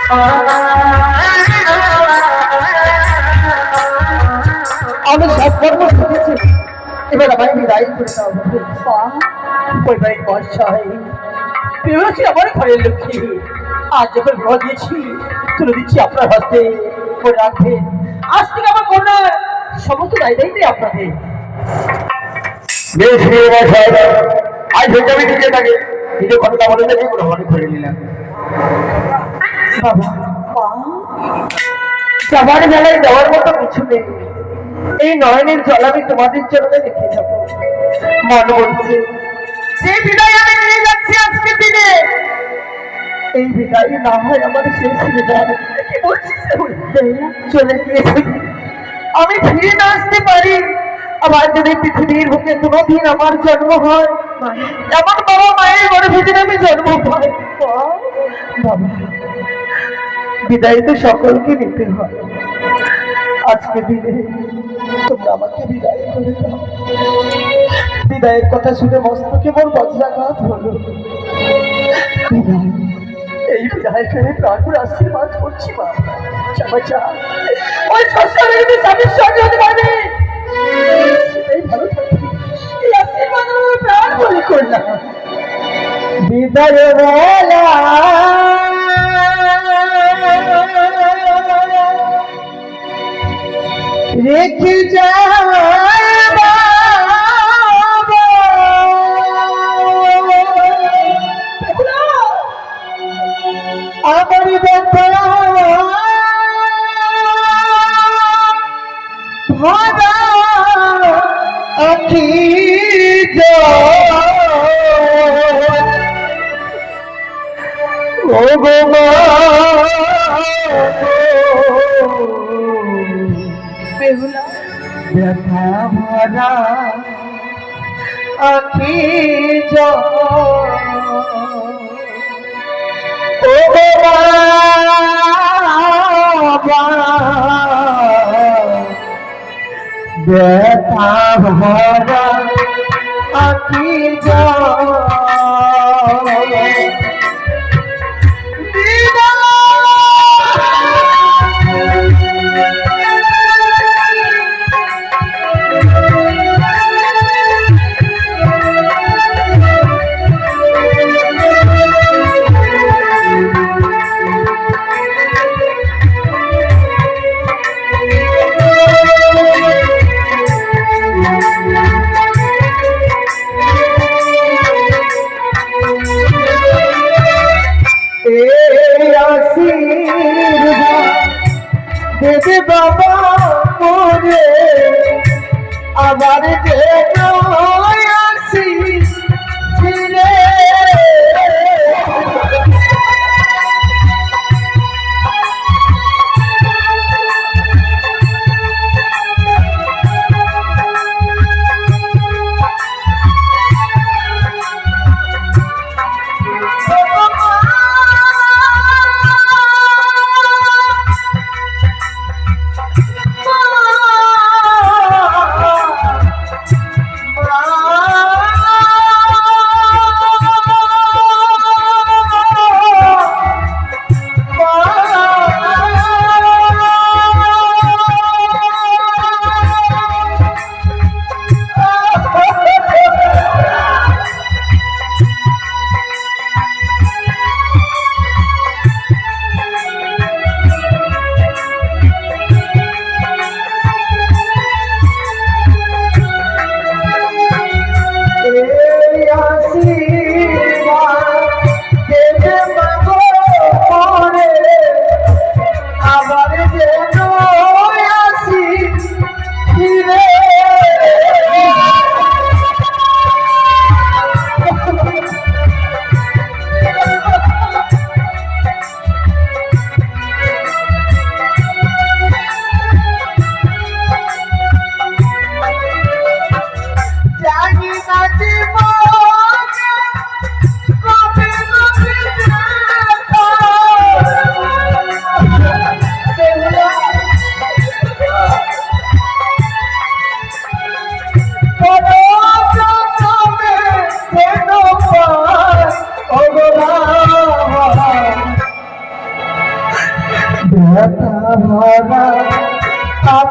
আমি সব কর্ম শিখেছি, এবার আমায় বিদায় করে দাও। বৈবাহিক বর্ষায় পেয়েছি আমার ঘরের লক্ষ্মী, আজ যখন বিবাহ দিয়েছি তুলে দিচ্ছি আপনার হাতে, করে রাখবেন। আজ থেকে আমার কন্যার সমস্ত দায় দায়িত্ব আপনাদের। বেশ আজ হয়ে যাবে নিজে থাকে নিজের কথা বলে দেখে গ্রহণ করে নিলাম। যাবার বেলায় দেওয়ার মতো কিছু নেই, এই নয়নের জল আমি তোমাদের জন্য রেখে যাবো। মনে বলছে যে বিদায় আমি নিয়ে যাচ্ছি আজকের দিনে, এই বিদায় না হয় আমার শেষ বিদায়। কি বলছিস চলে গিয়েছি, আমি ফিরে না আসতে পারি। আবার যদি পৃথিবীর বুকে কোনোদিন আমার জন্ম হয়, আমার বাবা মায়ের গর্ভে যদি আমি জন্ম পাই, বাবা বিদায় তো সকলকে নিতে হয়। আজকে দিনে তোমরা আমাকে বিদায় করে দাও। বিদায়ের কথা শুনে মস্তকে মোর বজ্রাঘাত হলো। এই বিদায় করে প্রাণ করে আশীর্বাদ করছি মা, ওই সংসারে স্বামীর সঙ্গে হতে পারবে, সেটাই ভালো থাকবে। এই আশীর্বাদ আমার প্রাণ বলি করলাম। বিদায় বেলা রেখে যাবা আমার ব্যথা ভরা আখি ও গো মা ব্যথা ভরা আখি ও বাবা ব্যথা ভরা আখি দেবে বাবা মোরে আবার যেন আসিস ফিরে।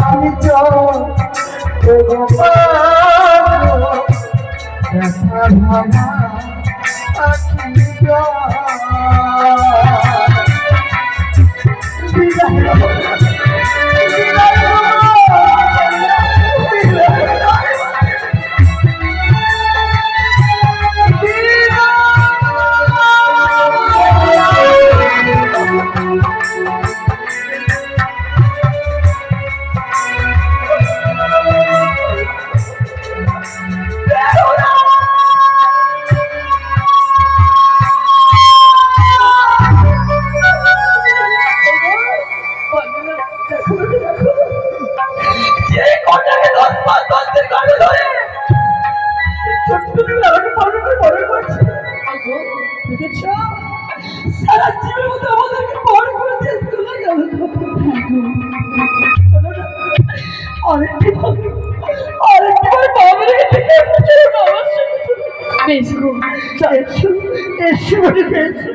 আখি জল দেখা ভাঙা আখি জল সারা জীবনের মতো আমাদেরকে বড় করে দিয়ে চলে গেল। আরেকটি বাবার থেকে বেশ গো এসো এসো এসো